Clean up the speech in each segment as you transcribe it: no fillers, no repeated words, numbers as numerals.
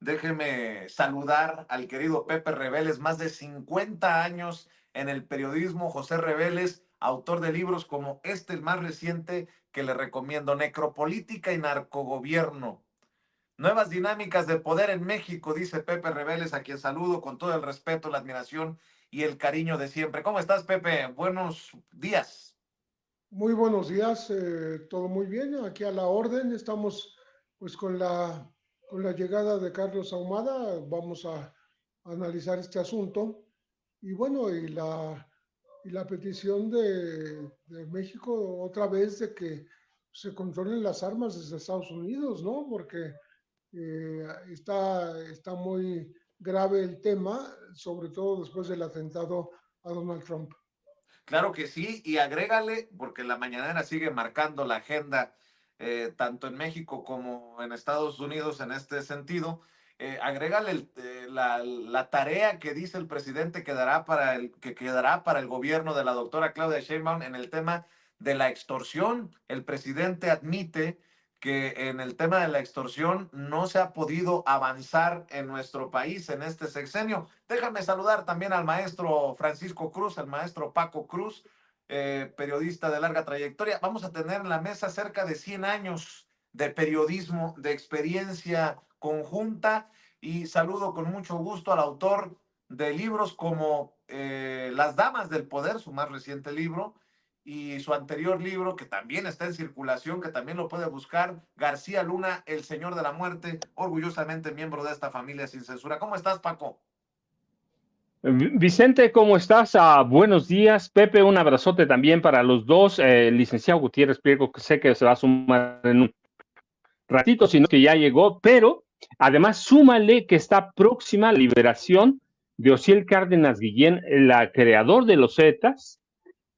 Déjeme saludar al querido Pepe Reveles, más de 50 años en el periodismo. José Reveles, autor de libros como este, el más reciente que le recomiendo, Necropolítica y Narcogobierno. Nuevas dinámicas de poder en México, dice Pepe Reveles, a quien saludo con todo el respeto, la admiración y el cariño de siempre. ¿Cómo estás, Pepe? Buenos días. Muy buenos días, todo muy bien, aquí a la orden, estamos pues con la llegada de Carlos Ahumada, vamos a analizar este asunto y bueno, y la petición de México otra vez de que se controlen las armas desde Estados Unidos, ¿no? Porque está muy grave el tema, sobre todo después del atentado a Donald Trump. Claro que sí, y agrégale, porque la mañanera sigue marcando la agenda, tanto en México como en Estados Unidos en este sentido. Agrégale la tarea que dice el presidente que quedará para el gobierno de la doctora Claudia Sheinbaum en el tema de la extorsión. El presidente admite que en el tema de la extorsión no se ha podido avanzar en nuestro país en este sexenio. Déjame saludar también al maestro Francisco Cruz, al maestro Paco Cruz, periodista de larga trayectoria. Vamos a tener en la mesa cerca de 100 años de periodismo, de experiencia conjunta, y saludo con mucho gusto al autor de libros como Las Damas del Poder, su más reciente libro, y su anterior libro, que también está en circulación, que también lo puede buscar, García Luna, El Señor de la Muerte, orgullosamente miembro de esta familia sin censura. ¿Cómo estás, Paco? Vicente, ¿cómo estás? Buenos días. Pepe, un abrazote también para los dos. Licenciado Gutiérrez Priego, que sé que se va a sumar en un ratito, sino que ya llegó, pero además súmale que está próxima la liberación de Osiel Cárdenas Guillén, el creador de los Zetas,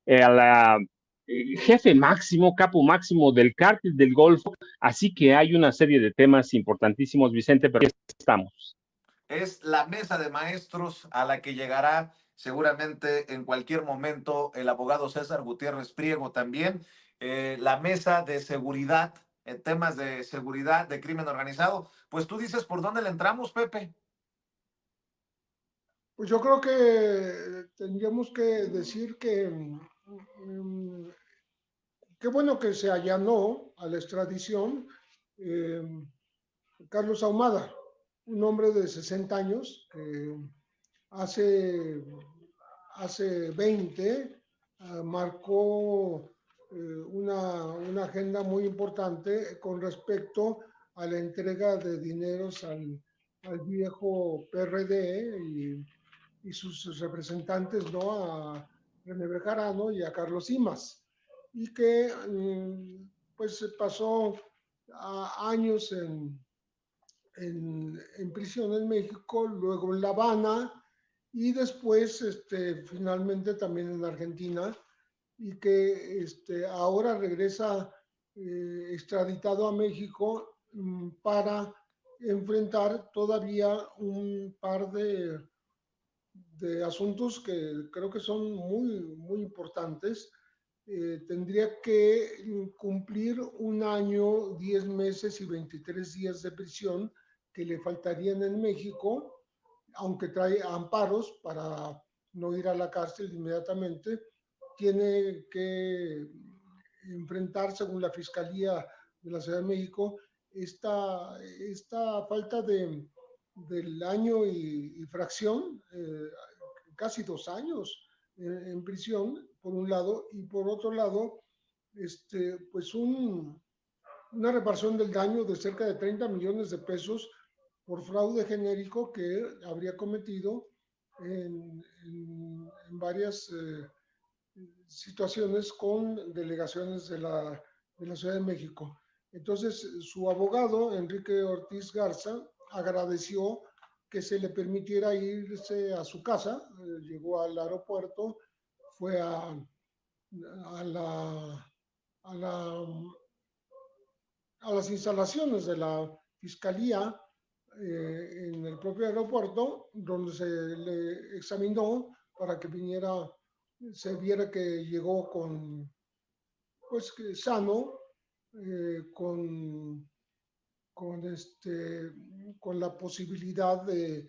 la jefe máximo, capo máximo del cártel del Golfo. Así que hay una serie de temas importantísimos, Vicente, pero aquí estamos. Es la mesa de maestros a la que llegará seguramente en cualquier momento el abogado César Gutiérrez Priego también. La mesa de seguridad, temas de seguridad, de crimen organizado. Pues tú dices por dónde le entramos, Pepe. Pues yo creo que tendríamos que decir que qué bueno que se allanó a la extradición eh, Carlos Ahumada, un hombre de 60 años que hace, hace 20 marcó una agenda muy importante con respecto a la entrega de dineros al viejo PRD y sus representantes, ¿no? A René Bejarano y a Carlos Simas, y que pues pasó años en prisión en México, luego en La Habana y después finalmente también en Argentina, y que ahora regresa extraditado a México para enfrentar todavía un par de asuntos que creo que son muy importantes. Tendría que cumplir un año, 10 meses y 23 días de prisión que le faltarían en México, aunque trae amparos para no ir a la cárcel inmediatamente. Tiene que enfrentar, según la Fiscalía de la Ciudad de México, esta falta del año y fracción, casi 2 años en prisión, por un lado, y por otro lado, pues una reparación del daño de cerca de 30 millones de pesos por fraude genérico que habría cometido en varias situaciones con delegaciones de la Ciudad de México. Entonces, su abogado, Enrique Ortiz Garza, agradeció que se le permitiera irse a su casa, llegó al aeropuerto, fue a, la, a, la, a las instalaciones de la Fiscalía en el propio aeropuerto, donde se le examinó para que viniera, se viera que llegó pues, sano, con con, con la posibilidad de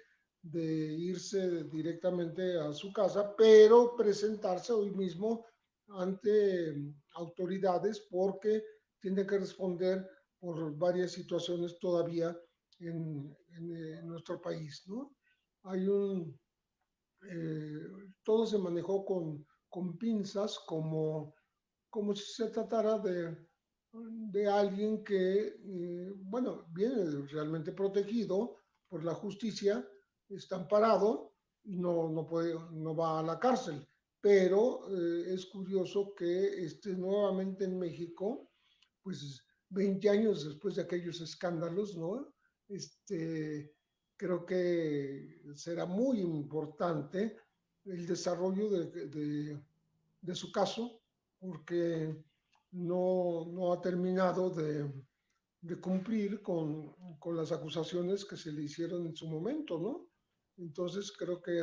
irse directamente a su casa, pero presentarse hoy mismo ante autoridades porque tiene que responder por varias situaciones todavía en nuestro país, ¿no? Hay un, eh, todo se manejó con pinzas como si se tratara de alguien que, bueno, viene realmente protegido por la justicia, está amparado y no va a la cárcel. Pero es curioso que esté nuevamente en México, pues 20 años después de aquellos escándalos, ¿no? Creo que será muy importante el desarrollo de su caso, porque no ha terminado de cumplir con las acusaciones que se le hicieron en su momento, ¿no? Entonces creo que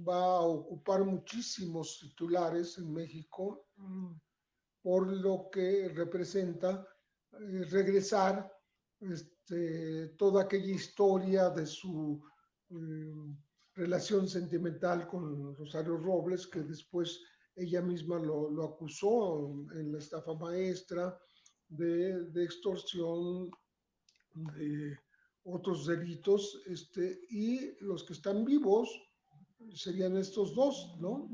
va a ocupar muchísimos titulares en México por lo que representa regresar toda aquella historia de su relación sentimental con Rosario Robles, que después ella misma lo acusó en la estafa maestra de extorsión, de otros delitos, y los que están vivos serían estos dos, ¿no?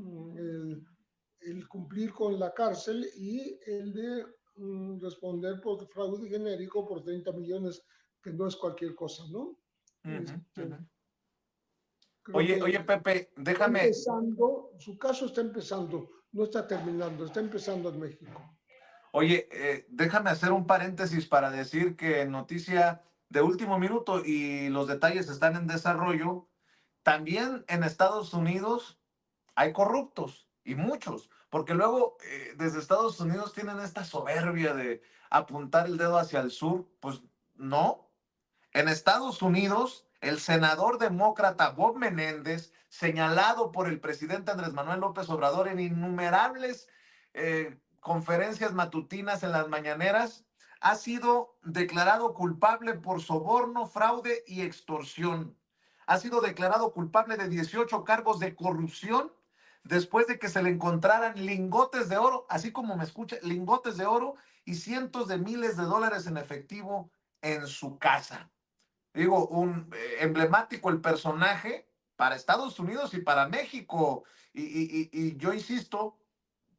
El cumplir con la cárcel y el de responder por fraude genérico por 30 millones, que no es cualquier cosa, ¿no? Uh -huh, uh -huh. Creo Oye, que oye, Pepe, está déjame. empezando, su caso está empezando, no está terminando, está empezando en México. Oye, déjame hacer un paréntesis para decir que noticia de último minuto y los detalles están en desarrollo. También en Estados Unidos hay corruptos y muchos, porque luego desde Estados Unidos tienen esta soberbia de apuntar el dedo hacia el sur. Pues no. En Estados Unidos, el senador demócrata Bob Menéndez, señalado por el presidente Andrés Manuel López Obrador en innumerables conferencias matutinas en las mañaneras, ha sido declarado culpable por soborno, fraude y extorsión. Ha sido declarado culpable de 18 cargos de corrupción después de que se le encontraran lingotes de oro, así como me escucha, lingotes de oro y cientos de miles de dólares en efectivo en su casa. Digo, un emblemático el personaje para Estados Unidos y para México. Y yo insisto,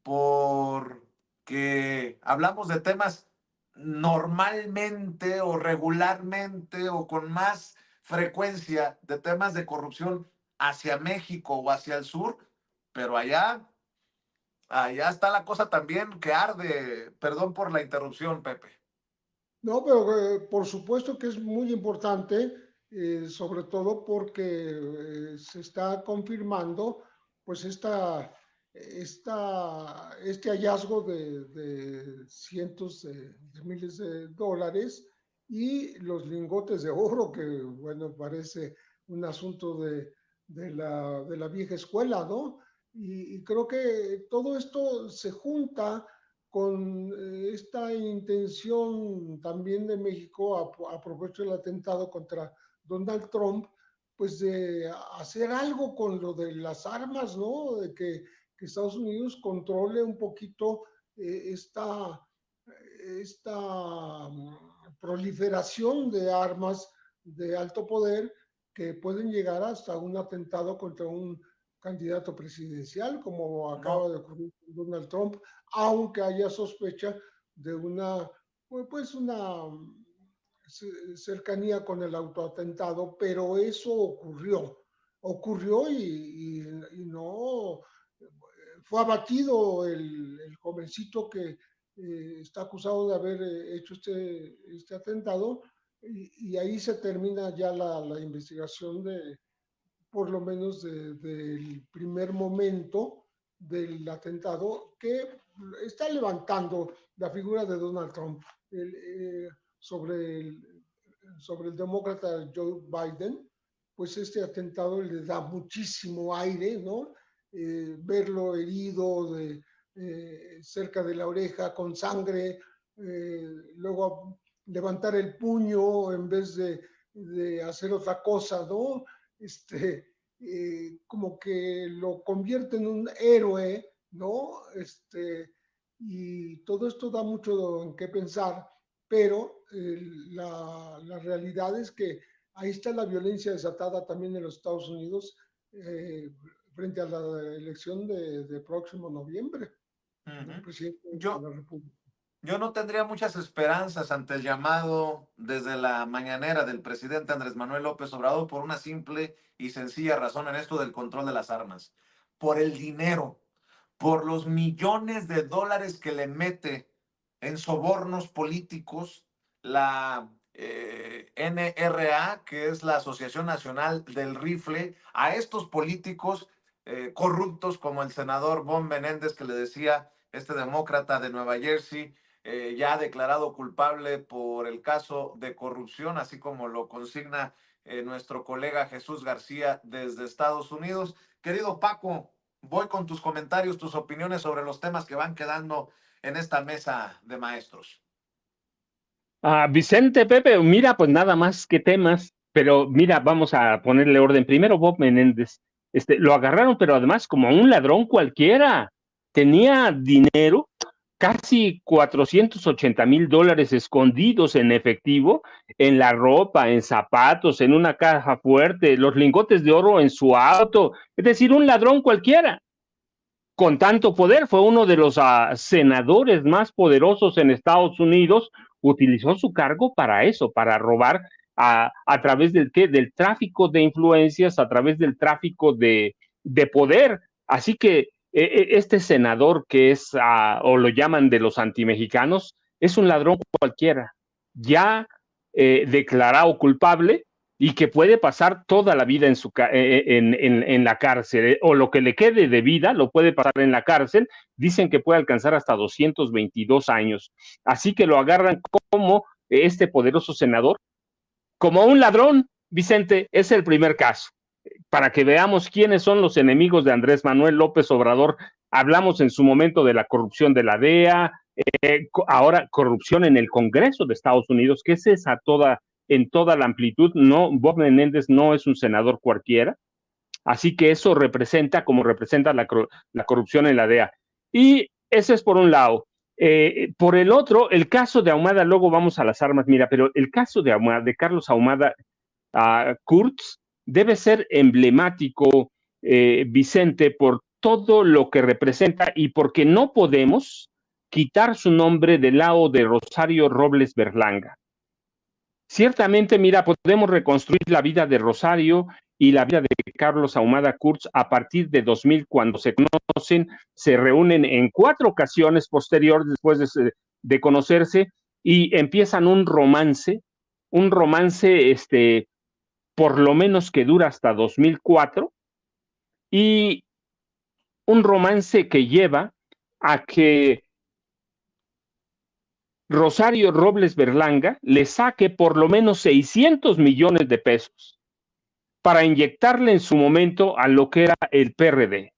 porque hablamos de temas normalmente o regularmente o con más frecuencia de temas de corrupción hacia México o hacia el sur, pero allá está la cosa también que arde. Perdón por la interrupción, Pepe. No, pero por supuesto que es muy importante, sobre todo porque se está confirmando pues este hallazgo de cientos de miles de dólares y los lingotes de oro, que bueno, parece un asunto de la vieja escuela, ¿no? Y creo que todo esto se junta con esta intención también de México a propósito del atentado contra Donald Trump, pues de hacer algo con lo de las armas, ¿no? De que Estados Unidos controle un poquito esta proliferación de armas de alto poder que pueden llegar hasta un atentado contra un candidato presidencial, como acaba No, de ocurrir con Donald Trump, aunque haya sospecha de pues una cercanía con el autoatentado, pero eso ocurrió y no fue abatido el jovencito que está acusado de haber hecho este atentado y ahí se termina ya la investigación por lo menos del primer momento del atentado que está levantando la figura de Donald Trump sobre, sobre el demócrata Joe Biden, pues este atentado le da muchísimo aire, ¿no? Verlo herido cerca de la oreja con sangre, luego levantar el puño en vez de hacer otra cosa, ¿no? Como que lo convierte en un héroe, ¿no? Y todo esto da mucho en qué pensar, pero la realidad es que ahí está la violencia desatada también en los Estados Unidos frente a la elección de próximo noviembre del presidente de la República. Yo no tendría muchas esperanzas ante el llamado desde la mañanera del presidente Andrés Manuel López Obrador por una simple y sencilla razón en esto del control de las armas. Por el dinero, por los millones de dólares que le mete en sobornos políticos la NRA, que es la Asociación Nacional del Rifle, a estos políticos corruptos como el senador Bon Menéndez, que le decía este demócrata de Nueva Jersey, ya declarado culpable por el caso de corrupción, así como lo consigna nuestro colega Jesús García desde Estados Unidos. Querido Paco, voy con tus comentarios, tus opiniones sobre los temas que van quedando en esta mesa de maestros. Vicente, Pepe, mira, pues nada más que temas, pero mira, vamos a ponerle orden. Primero, Bob Menéndez, lo agarraron, pero además como un ladrón cualquiera. Tenía dinero, casi $480,000 escondidos en efectivo, en la ropa, en zapatos, en una caja fuerte, los lingotes de oro en su auto, es decir, un ladrón cualquiera. Con tanto poder, fue uno de los senadores más poderosos en Estados Unidos, utilizó su cargo para eso, para robar a través del tráfico de influencias, a través del tráfico de poder. Así que este senador que es, o lo llaman de los antimexicanos, es un ladrón cualquiera, ya declarado culpable y que puede pasar toda la vida en la cárcel, o lo que le quede de vida lo puede pasar en la cárcel. Dicen que puede alcanzar hasta 222 años. Así que lo agarran como este poderoso senador, como un ladrón. Vicente, es el primer caso. Para que veamos quiénes son los enemigos de Andrés Manuel López Obrador. Hablamos en su momento de la corrupción de la DEA, ahora corrupción en el Congreso de Estados Unidos, que es esa en toda la amplitud. No, Bob Menéndez no es un senador cualquiera, así que eso representa como representa la corrupción en la DEA. Y ese es por un lado. Por el otro, el caso de Ahumada, luego vamos a las armas, mira, pero el caso de Carlos Ahumada Kurtz debe ser emblemático, Vicente, por todo lo que representa y porque no podemos quitar su nombre del lado de Rosario Robles Berlanga. Ciertamente, mira, podemos reconstruir la vida de Rosario y la vida de Carlos Ahumada Kurtz a partir de 2000, cuando se conocen, se reúnen en 4 ocasiones posteriores después de conocerse y empiezan un romance, por lo menos que dura hasta 2004, y un romance que lleva a que Rosario Robles Berlanga le saque por lo menos 600 millones de pesos para inyectarle en su momento a lo que era el PRD,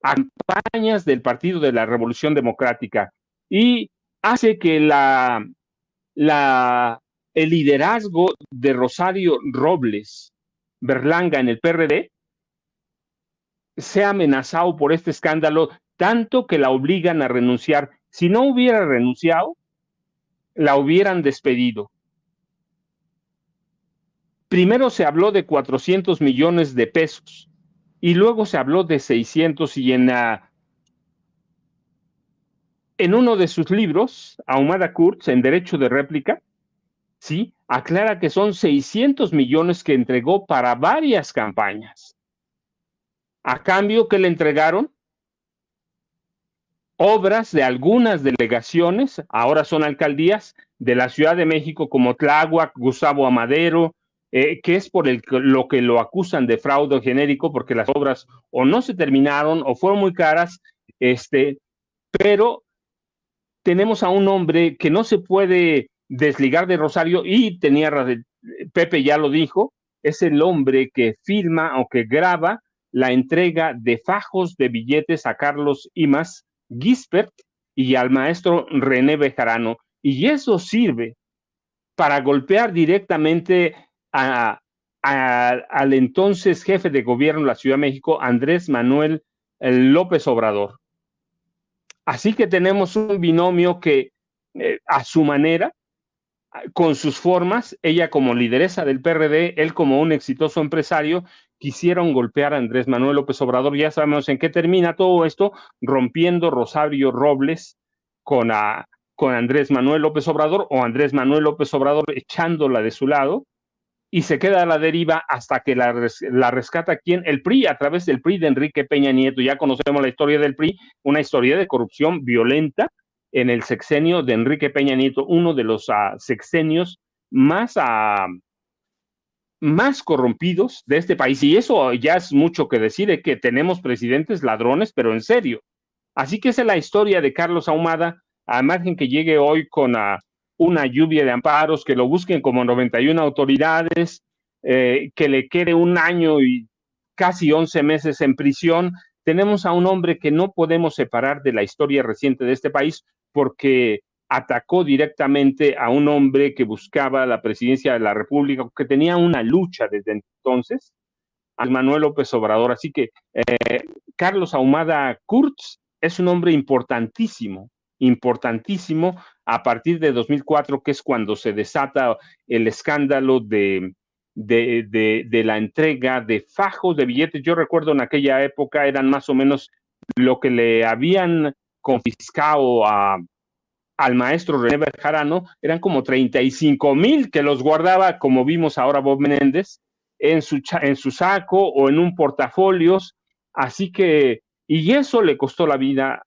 a campañas del Partido de la Revolución Democrática, y hace que el liderazgo de Rosario Robles Berlanga en el PRD sea amenazado por este escándalo, tanto que la obligan a renunciar. Si no hubiera renunciado, la hubieran despedido. Primero se habló de 400 millones de pesos y luego se habló de 600, y en uno de sus libros, Ahumada Kurtz, en Derecho de Réplica, sí, aclara que son 600 millones que entregó para varias campañas. A cambio, ¿qué le entregaron? Obras de algunas delegaciones, ahora son alcaldías, de la Ciudad de México, como Tláhuac, Gustavo Amadero, que es por lo que lo acusan de fraude genérico, porque las obras o no se terminaron o fueron muy caras, pero tenemos a un hombre que no se puede desligar de Rosario, y Pepe ya lo dijo, es el hombre que firma o que graba la entrega de fajos de billetes a Carlos Imaz Gisbert y al maestro René Bejarano, y eso sirve para golpear directamente al entonces jefe de gobierno de la Ciudad de México, Andrés Manuel López Obrador. Así que tenemos un binomio que a su manera, con sus formas, ella como lideresa del PRD, él como un exitoso empresario, quisieron golpear a Andrés Manuel López Obrador. Ya sabemos en qué termina todo esto, rompiendo Rosario Robles con, con Andrés Manuel López Obrador, o Andrés Manuel López Obrador echándola de su lado, y se queda a la deriva hasta que la rescata ¿quién? El PRI, a través del PRI de Enrique Peña Nieto. Ya conocemos la historia del PRI, una historia de corrupción violenta en el sexenio de Enrique Peña Nieto, uno de los sexenios más, más corrompidos de este país. Y eso ya es mucho que decir, de que tenemos presidentes ladrones, pero en serio. Así que esa es la historia de Carlos Ahumada, a margen que llegue hoy con una lluvia de amparos, que lo busquen como 91 autoridades, que le quede un año y casi 11 meses en prisión. Tenemos a un hombre que no podemos separar de la historia reciente de este país porque atacó directamente a un hombre que buscaba la presidencia de la República, que tenía una lucha desde entonces, a Manuel López Obrador. Así que Carlos Ahumada Kurtz es un hombre importantísimo, importantísimo a partir de 2004, que es cuando se desata el escándalo de la entrega de fajos de billetes. Yo recuerdo en aquella época eran más o menos lo que le habían confiscado al maestro René Bejarano, eran como 35,000 que los guardaba, como vimos ahora Bob Menéndez, en su saco o en un portafolios. Así que, y eso le costó la vida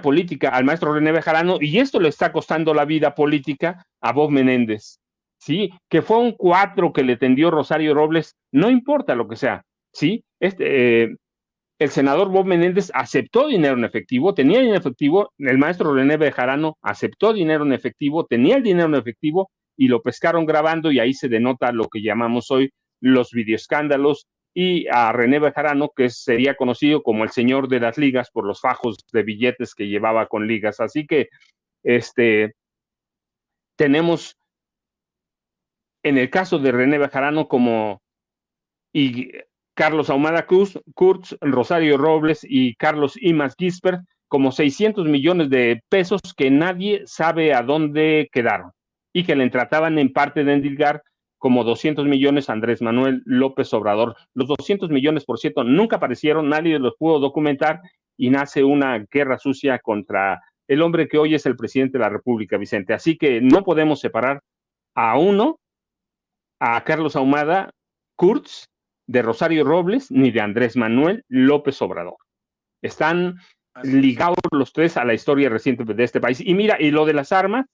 política al maestro René Bejarano, y esto le está costando la vida política a Bob Menéndez, ¿sí? Que fue un 4 que le tendió Rosario Robles, no importa lo que sea, ¿sí? El senador Bob Menéndez aceptó dinero en efectivo, tenía dinero en efectivo, el maestro René Bejarano aceptó dinero en efectivo, tenía el dinero en efectivo y lo pescaron grabando, y ahí se denota lo que llamamos hoy los videoescándalos, y a René Bejarano, que sería conocido como el señor de las ligas por los fajos de billetes que llevaba con ligas. Así que tenemos en el caso de René Bejarano y Carlos Ahumada Kurtz, Rosario Robles y Carlos Imas Gisbert, como 600 millones de pesos que nadie sabe a dónde quedaron, y que le trataban en parte de endilgar como 200 millones a Andrés Manuel López Obrador. Los 200 millones, por cierto, nunca aparecieron, nadie los pudo documentar, y nace una guerra sucia contra el hombre que hoy es el presidente de la República, Vicente. Así que no podemos separar a uno, a Carlos Ahumada Kurtz, de Rosario Robles, ni de Andrés Manuel López Obrador. Están ligados los tres a la historia reciente de este país. Y mira, y lo de las armas,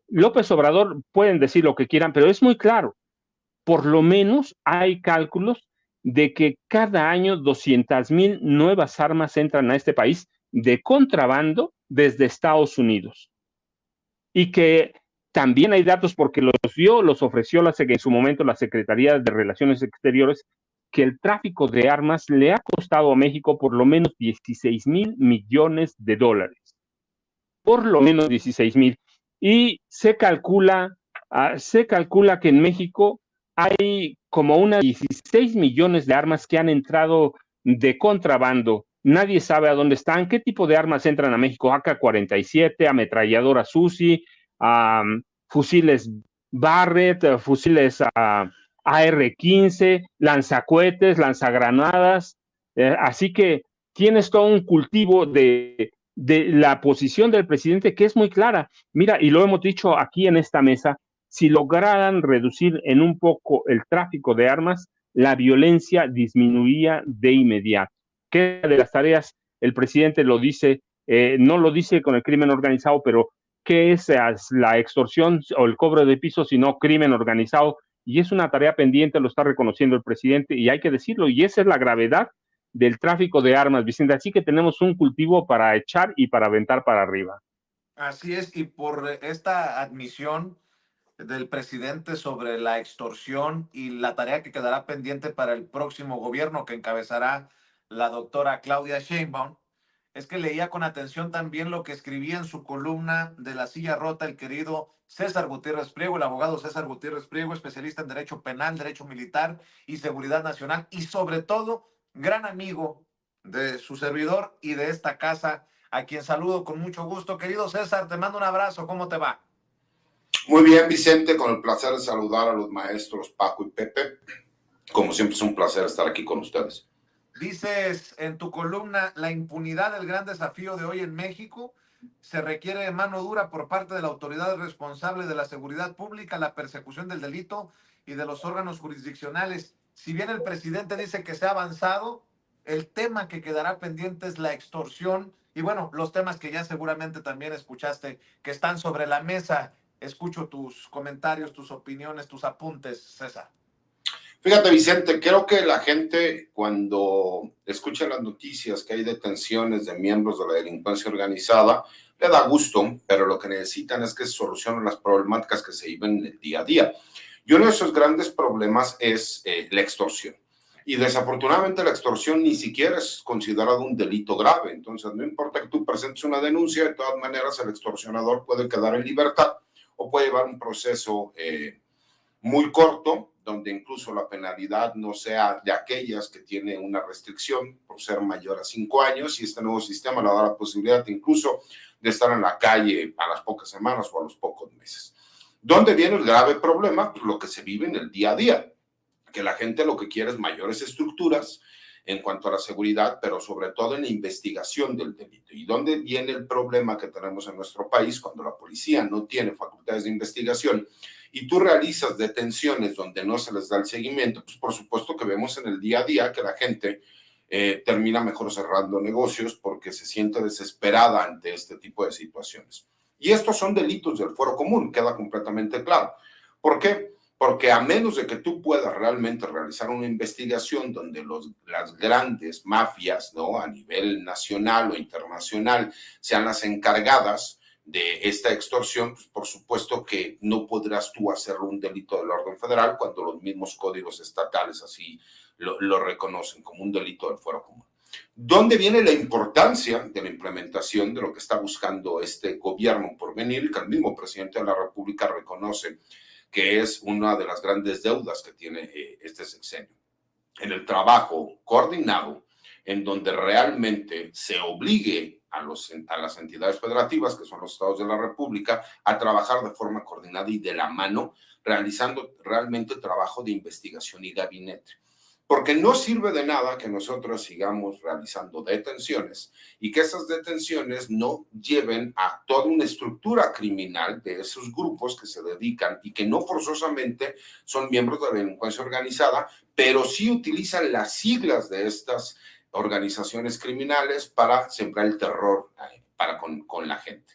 López Obrador, pueden decir lo que quieran, pero es muy claro. Por lo menos hay cálculos de que cada año 200,000 nuevas armas entran a este país de contrabando desde Estados Unidos. Y que también hay datos, porque los ofreció en su momento la Secretaría de Relaciones Exteriores, que el tráfico de armas le ha costado a México por lo menos 16,000 millones de dólares. Por lo menos 16,000. Y se calcula que en México hay como unas 16 millones de armas que han entrado de contrabando. Nadie sabe a dónde están, qué tipo de armas entran a México: AK-47, ametralladoras Uzi, fusiles Barrett, fusiles AR-15, lanzacohetes, lanzagranadas. Así que tienes todo un cultivo de la posición del presidente, que es muy clara. Mira, y lo hemos dicho aquí en esta mesa, si lograran reducir en un poco el tráfico de armas, la violencia disminuiría de inmediato. ¿Qué de las tareas? El presidente lo dice, no lo dice con el crimen organizado, pero ¿qué es la extorsión o el cobro de piso sino crimen organizado? Y es una tarea pendiente, lo está reconociendo el presidente, y hay que decirlo, y esa es la gravedad del tráfico de armas, Vicente. Así que tenemos un cultivo para echar y para aventar para arriba. Así es, y por esta admisión del presidente sobre la extorsión y la tarea que quedará pendiente para el próximo gobierno que encabezará la doctora Claudia Sheinbaum, es que leía con atención también lo que escribía en su columna de La Silla Rota el querido César Gutiérrez Priego, el abogado César Gutiérrez Priego, especialista en Derecho Penal, Derecho Militar y Seguridad Nacional, y sobre todo, gran amigo de su servidor y de esta casa, a quien saludo con mucho gusto. Querido César, te mando un abrazo, ¿cómo te va? Muy bien, Vicente, con el placer de saludar a los maestros Paco y Pepe. Como siempre, es un placer estar aquí con ustedes. Dices en tu columna, la impunidad, el gran desafío de hoy en México. Se requiere de mano dura por parte de la autoridad responsable de la seguridad pública, la persecución del delito y de los órganos jurisdiccionales. Si bien el presidente dice que se ha avanzado, el tema que quedará pendiente es la extorsión y bueno, los temas que ya seguramente también escuchaste que están sobre la mesa. Escucho tus comentarios, tus opiniones, tus apuntes, César. Fíjate, Vicente, creo que la gente cuando escucha las noticias que hay detenciones de miembros de la delincuencia organizada, le da gusto, pero lo que necesitan es que se solucionen las problemáticas que se viven en el día a día. Y uno de esos grandes problemas es la extorsión. Y desafortunadamente la extorsión ni siquiera es considerado un delito grave. Entonces, no importa que tú presentes una denuncia, de todas maneras el extorsionador puede quedar en libertad o puede llevar un proceso muy corto, donde incluso la penalidad no sea de aquellas que tiene una restricción por ser mayor a 5 años, y este nuevo sistema le da la posibilidad incluso de estar en la calle a las pocas semanas o a los pocos meses. ¿Dónde viene el grave problema? Pues lo que se vive en el día a día, que la gente lo que quiere es mayores estructuras en cuanto a la seguridad, pero sobre todo en la investigación del delito. ¿Y dónde viene el problema que tenemos en nuestro país cuando la policía no tiene facultades de investigación y tú realizas detenciones donde no se les da el seguimiento? Pues por supuesto que vemos en el día a día que la gente termina mejor cerrando negocios porque se siente desesperada ante este tipo de situaciones. Y estos son delitos del fuero común, queda completamente claro. ¿Por qué? Porque a menos de que tú puedas realmente realizar una investigación donde las grandes mafias, ¿no?, a nivel nacional o internacional sean las encargadas de esta extorsión, pues por supuesto que no podrás tú hacerlo un delito del orden federal cuando los mismos códigos estatales así lo reconocen como un delito del fuero común. ¿Dónde viene la importancia de la implementación de lo que está buscando este gobierno por venir, que el mismo presidente de la República reconoce que es una de las grandes deudas que tiene este sexenio? En el trabajo coordinado, en donde realmente se obligue a las entidades federativas, que son los estados de la República, a trabajar de forma coordinada y de la mano, realizando realmente trabajo de investigación y gabinete. Porque no sirve de nada que nosotros sigamos realizando detenciones y que esas detenciones no lleven a toda una estructura criminal de esos grupos que se dedican y que no forzosamente son miembros de la delincuencia organizada, pero sí utilizan las siglas de estas organizaciones criminales para sembrar el terror con la gente.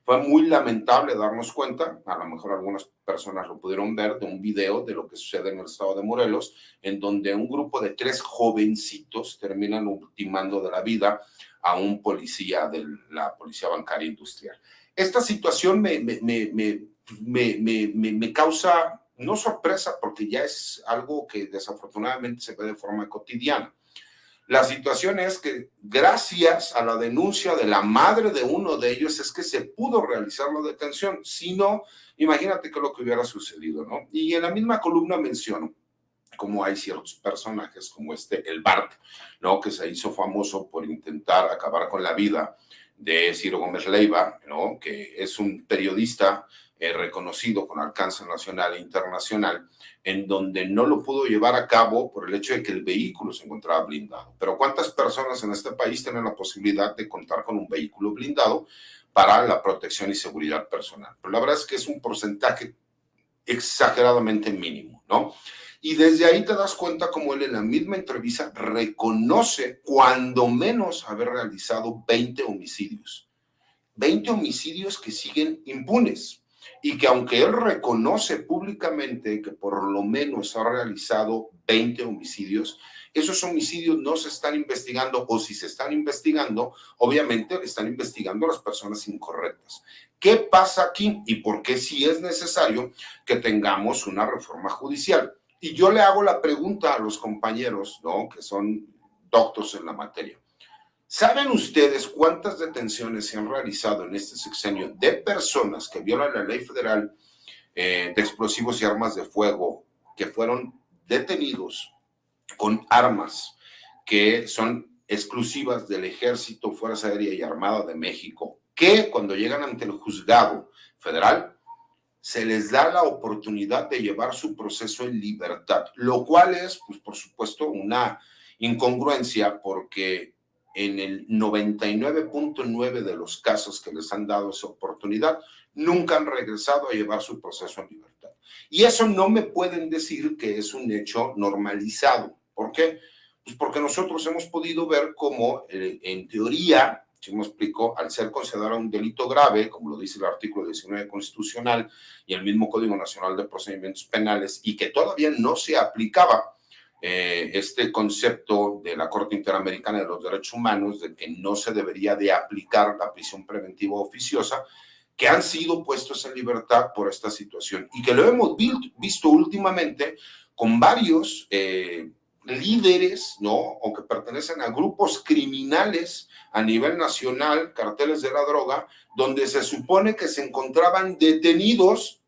Fue muy lamentable darnos cuenta, a lo mejor algunas personas lo pudieron ver, de un video de lo que sucede en el estado de Morelos, en donde un grupo de 3 jovencitos terminan ultimando de la vida a un policía de la Policía Bancaria Industrial. Esta situación me causa, no sorpresa, porque ya es algo que desafortunadamente se ve de forma cotidiana. La situación es que gracias a la denuncia de la madre de uno de ellos es que se pudo realizar la detención. Si no, imagínate qué es lo que hubiera sucedido, ¿no? Y en la misma columna menciono cómo hay ciertos personajes como el Bart, ¿no?, que se hizo famoso por intentar acabar con la vida de Ciro Gómez Leiva, ¿no?, que es un periodista reconocido con alcance nacional e internacional, en donde no lo pudo llevar a cabo por el hecho de que el vehículo se encontraba blindado. Pero ¿cuántas personas en este país tienen la posibilidad de contar con un vehículo blindado para la protección y seguridad personal? Pero la verdad es que es un porcentaje exageradamente mínimo, ¿no? Y desde ahí te das cuenta como él en la misma entrevista reconoce cuando menos haber realizado 20 homicidios. 20 homicidios que siguen impunes. Y que aunque él reconoce públicamente que por lo menos ha realizado 20 homicidios, esos homicidios no se están investigando, o si se están investigando, obviamente están investigando a las personas incorrectas. ¿Qué pasa aquí y por qué sí es necesario que tengamos una reforma judicial? Y yo le hago la pregunta a los compañeros, ¿no?, que son doctos en la materia. ¿Saben ustedes cuántas detenciones se han realizado en este sexenio de personas que violan la ley federal de explosivos y armas de fuego, que fueron detenidos con armas que son exclusivas del Ejército, Fuerza Aérea y Armada de México, que cuando llegan ante el juzgado federal se les da la oportunidad de llevar su proceso en libertad, lo cual es, pues, por supuesto, una incongruencia, porque en el 99.9 de los casos que les han dado esa oportunidad, nunca han regresado a llevar su proceso en libertad. Y eso no me pueden decir que es un hecho normalizado. ¿Por qué? Pues porque nosotros hemos podido ver cómo, en teoría, si me explico, al ser considerado un delito grave, como lo dice el artículo 19 constitucional y el mismo Código Nacional de Procedimientos Penales, y que todavía no se aplicaba este concepto de la Corte Interamericana de los Derechos Humanos, de que no se debería de aplicar la prisión preventiva oficiosa, que han sido puestos en libertad por esta situación y que lo hemos visto últimamente con varios líderes, ¿no? O que pertenecen a grupos criminales a nivel nacional, carteles de la droga, donde se supone que se encontraban detenidos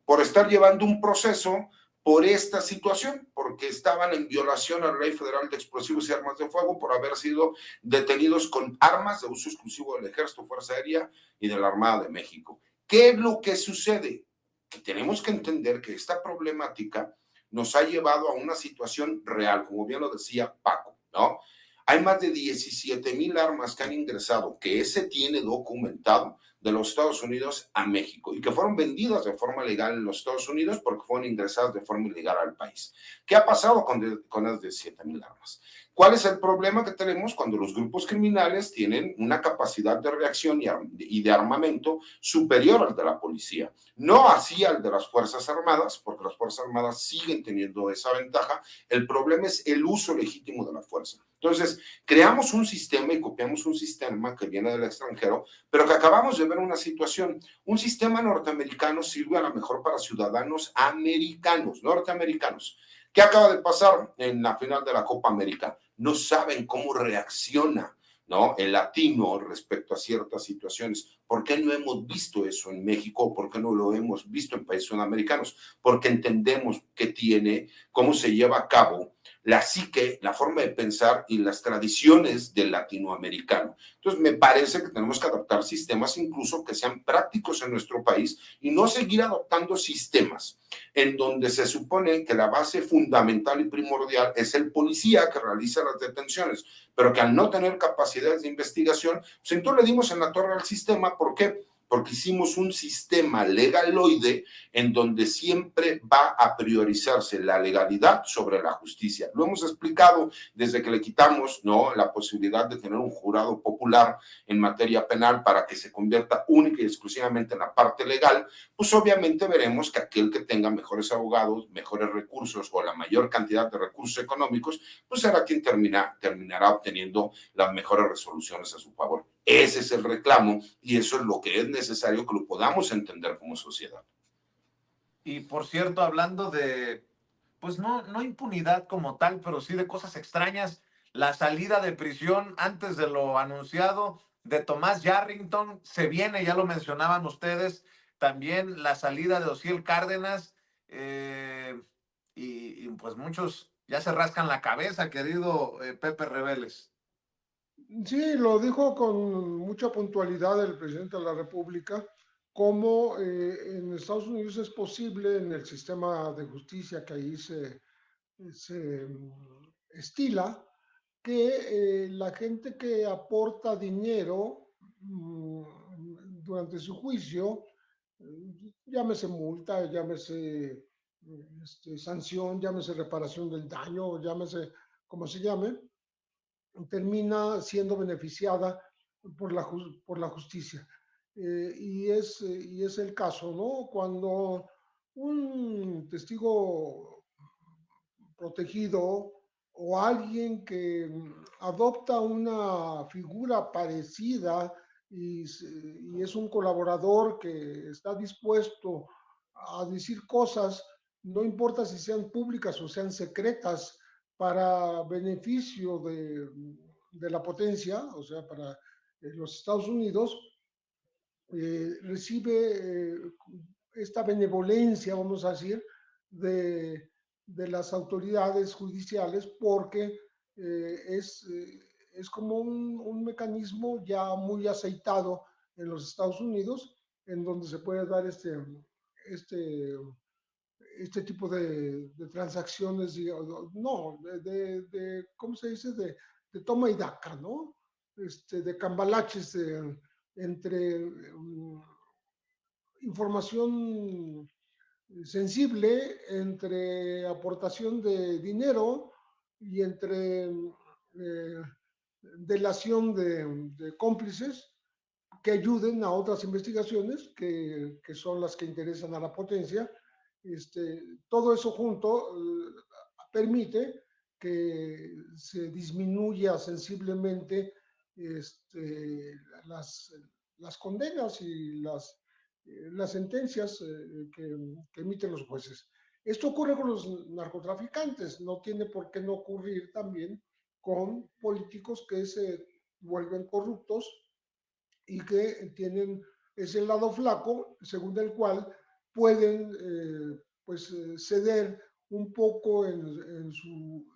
por estar llevando un proceso por esta situación, porque estaban en violación a la Ley Federal de Explosivos y Armas de Fuego por haber sido detenidos con armas de uso exclusivo del Ejército, Fuerza Aérea y de la Armada de México. ¿Qué es lo que sucede? Que tenemos que entender que esta problemática nos ha llevado a una situación real, como bien lo decía Paco, ¿no? Hay más de 17,000 armas que han ingresado, que ese tiene documentado, de los Estados Unidos a México y que fueron vendidas de forma legal en los Estados Unidos porque fueron ingresadas de forma ilegal al país. ¿Qué ha pasado con las 17,000 armas? ¿Cuál es el problema que tenemos cuando los grupos criminales tienen una capacidad de reacción y de armamento superior al de la policía? No así al de las Fuerzas Armadas, porque las Fuerzas Armadas siguen teniendo esa ventaja. El problema es el uso legítimo de la fuerza. Entonces, creamos un sistema y copiamos un sistema que viene del extranjero, pero que acabamos de ver una situación. Un sistema norteamericano sirve a lo mejor para ciudadanos americanos, norteamericanos. ¿Qué acaba de pasar en la final de la Copa América? No saben cómo reacciona, ¿no?, el latino respecto a ciertas situaciones. ¿Por qué no hemos visto eso en México? ¿Por qué no lo hemos visto en países sudamericanos? Porque entendemos qué tiene, cómo se lleva a cabo la psique, la forma de pensar y las tradiciones del latinoamericano. Entonces, me parece que tenemos que adoptar sistemas incluso que sean prácticos en nuestro país y no seguir adoptando sistemas en donde se supone que la base fundamental y primordial es el policía que realiza las detenciones, pero que al no tener capacidades de investigación, pues entonces le dimos en la torre al sistema. ¿Por qué? Porque hicimos un sistema legaloide en donde siempre va a priorizarse la legalidad sobre la justicia. Lo hemos explicado desde que le quitamos, ¿no?, la posibilidad de tener un jurado popular en materia penal para que se convierta única y exclusivamente en la parte legal. Pues obviamente veremos que aquel que tenga mejores abogados, mejores recursos o la mayor cantidad de recursos económicos, pues será quien terminará obteniendo las mejores resoluciones a su favor. Ese es el reclamo y eso es lo que es necesario que lo podamos entender como sociedad. Y por cierto, hablando de, pues no impunidad como tal, pero sí de cosas extrañas, la salida de prisión antes de lo anunciado de Tomás Yarrington se viene, ya lo mencionaban ustedes, también la salida de Osiel Cárdenas, pues muchos ya se rascan la cabeza, querido Pepe Rebeles. Sí, lo dijo con mucha puntualidad el presidente de la República, cómo en Estados Unidos es posible, en el sistema de justicia que ahí se estila, que la gente que aporta dinero durante su juicio, llámese multa, llámese sanción, llámese reparación del daño, llámese como se llame, termina siendo beneficiada por la justicia. Y es el caso, ¿no? Cuando un testigo protegido o alguien que adopta una figura parecida y es un colaborador que está dispuesto a decir cosas, no importa si sean públicas o sean secretas, para beneficio de la potencia, o sea, para los Estados Unidos, recibe esta benevolencia, vamos a decir, de las autoridades judiciales porque es como un mecanismo ya muy aceitado en los Estados Unidos, en donde se puede dar este, este tipo de transacciones, no, ¿cómo se dice? De toma y daca, ¿no? De cambalaches entre información sensible, entre aportación de dinero y entre delación de cómplices que ayuden a otras investigaciones que son las que interesan a la potencia. Todo eso junto permite que se disminuya sensiblemente las, las condenas y las sentencias que emiten los jueces. Esto ocurre con los narcotraficantes, no tiene por qué no ocurrir también con políticos que se vuelven corruptos y que tienen ese lado flaco, según el cual pueden ceder un poco en su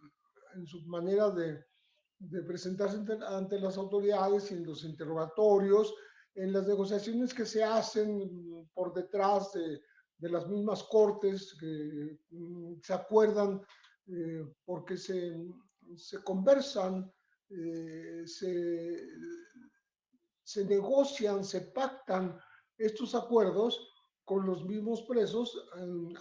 manera de presentarse ante las autoridades y en los interrogatorios, en las negociaciones que se hacen por detrás de las mismas cortes, que se acuerdan porque se conversan, se negocian, se pactan estos acuerdos con los mismos presos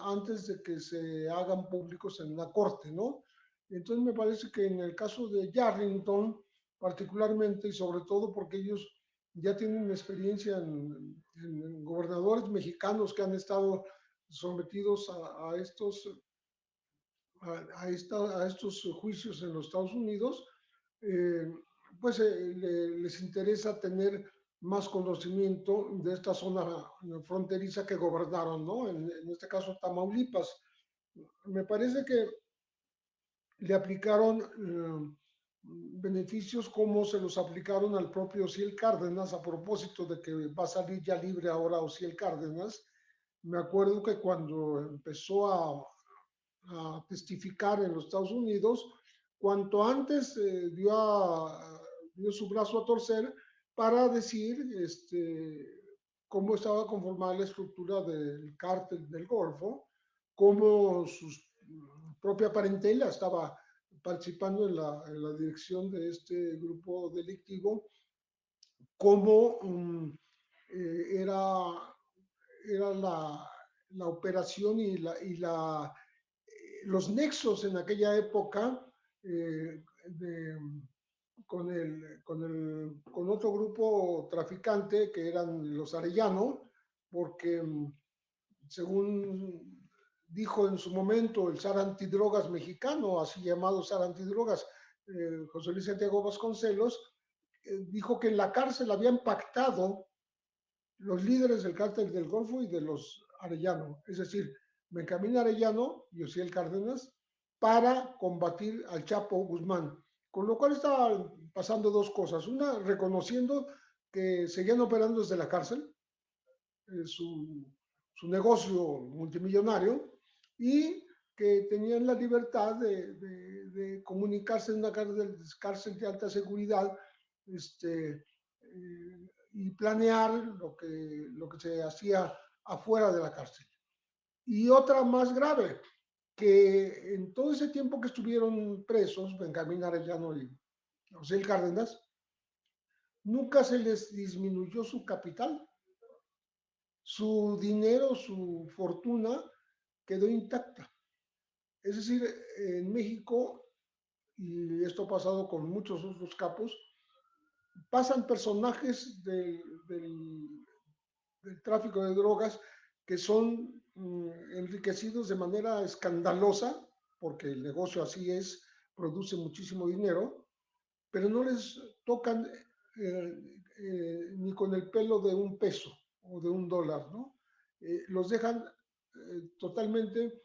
antes de que se hagan públicos en la corte, ¿no? Entonces me parece que en el caso de Yarrington, particularmente y sobre todo porque ellos ya tienen experiencia en gobernadores mexicanos que han estado sometidos a estos juicios en los Estados Unidos, eh, pues les interesa tener más conocimiento de esta zona fronteriza que gobernaron, ¿no? En este caso, Tamaulipas. Me parece que le aplicaron beneficios como se los aplicaron al propio Ociel Cárdenas, a propósito de que va a salir ya libre ahora Ociel Cárdenas. Me acuerdo que cuando empezó a testificar en los Estados Unidos, cuanto antes dio su brazo a torcer para decir cómo estaba conformada la estructura del cártel del Golfo, cómo su propia parentela estaba participando en la dirección de este grupo delictivo, cómo era la operación los nexos en aquella época con otro grupo traficante que eran los Arellano, porque según dijo en su momento el zar antidrogas mexicano, así llamado zar antidrogas, José Luis Santiago Vasconcelos, dijo que en la cárcel habían pactado los líderes del cártel del Golfo y de los Arellano, es decir, Benjamín Arellano y Ociel Cárdenas, para combatir al Chapo Guzmán. Con lo cual estaba pasando dos cosas. Una, reconociendo que seguían operando desde la cárcel, su negocio multimillonario, y que tenían la libertad de comunicarse en una cárcel de alta seguridad y planear lo que se hacía afuera de la cárcel. Y otra más grave, que en todo ese tiempo que estuvieron presos, Benjamín Arellano y Ociel Cárdenas, nunca se les disminuyó su capital. Su dinero, su fortuna quedó intacta. Es decir, en México, y esto ha pasado con muchos otros capos, pasan personajes del tráfico de drogas que son enriquecidos de manera escandalosa, porque el negocio así es, produce muchísimo dinero, pero no les tocan ni con el pelo de un peso o de un dólar, ¿no? Los dejan totalmente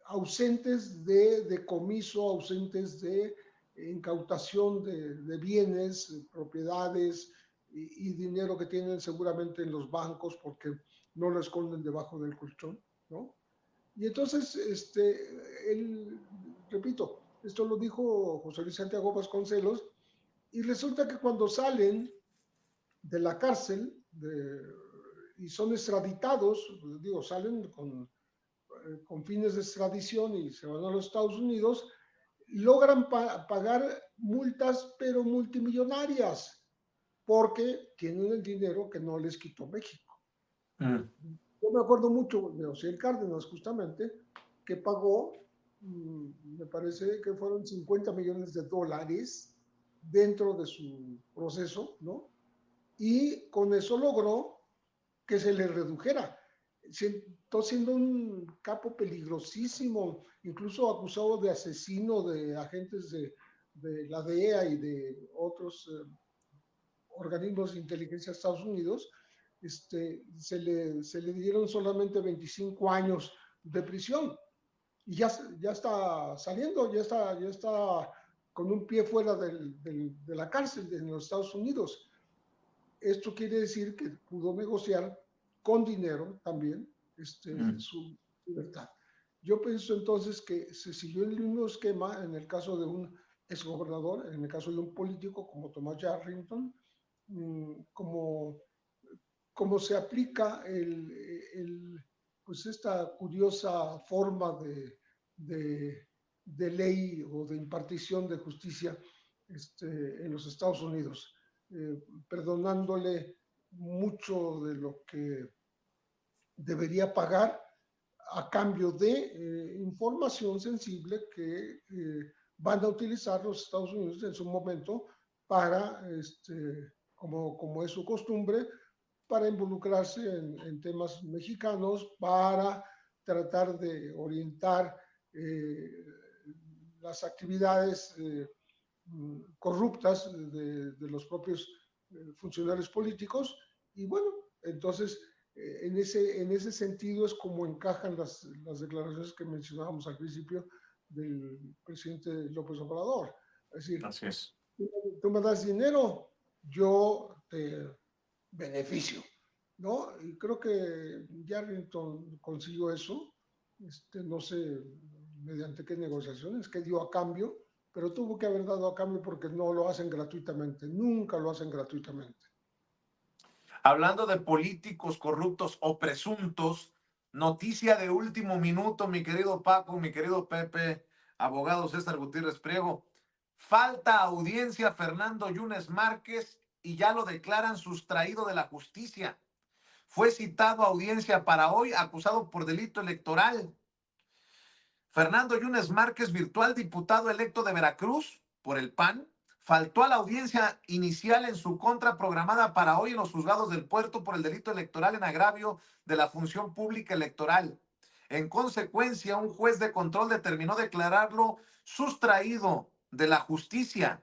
ausentes de decomiso, ausentes de incautación de bienes, propiedades y dinero que tienen seguramente en los bancos porque no lo esconden debajo del colchón, ¿no? Y entonces, repito, esto lo dijo José Luis Santiago Vasconcelos, y resulta que cuando salen de la cárcel y son extraditados, digo, salen con fines de extradición y se van a los Estados Unidos, logran pagar multas, pero multimillonarias, porque tienen el dinero que no les quitó México. Yo me acuerdo mucho de Osiel Cárdenas, justamente, que pagó, me parece que fueron 50 millones de dólares dentro de su proceso, ¿no? Y con eso logró que se le redujera. Está siendo un capo peligrosísimo, incluso acusado de asesino de agentes de la DEA y de otros organismos de inteligencia de Estados Unidos. Se le dieron solamente 25 años de prisión y ya está saliendo, ya está con un pie fuera de la cárcel en los Estados Unidos. Esto quiere decir que pudo negociar con dinero también su libertad. Yo pienso entonces que se siguió el mismo esquema en el caso de un exgobernador, en el caso de un político como Thomas Yarrington, como se aplica pues esta curiosa forma de ley o de impartición de justicia en los Estados Unidos, perdonándole mucho de lo que debería pagar a cambio de información sensible que van a utilizar los Estados Unidos en su momento para, como es su costumbre, para involucrarse en temas mexicanos, para tratar de orientar las actividades corruptas de los propios funcionarios políticos. Y bueno, entonces en ese sentido es como encajan las declaraciones que mencionábamos al principio del presidente López Obrador. Es decir, así es. Tú me das dinero, yo te beneficio, ¿no? Y creo que Yarrington consiguió eso, no sé mediante qué negociaciones, qué dio a cambio, pero tuvo que haber dado a cambio porque no lo hacen gratuitamente, nunca lo hacen gratuitamente. Hablando de políticos corruptos o presuntos, noticia de último minuto, mi querido Paco, mi querido Pepe, abogado César Gutiérrez Priego. Falta audiencia Fernando Yunes Márquez y ya lo declaran sustraído de la justicia. Fue citado a audiencia para hoy, acusado por delito electoral. Fernando Yunes Márquez, virtual diputado electo de Veracruz por el PAN, faltó a la audiencia inicial en su contra programada para hoy en los juzgados del Puerto por el delito electoral en agravio de la función pública electoral. En consecuencia, un juez de control determinó declararlo sustraído de la justicia.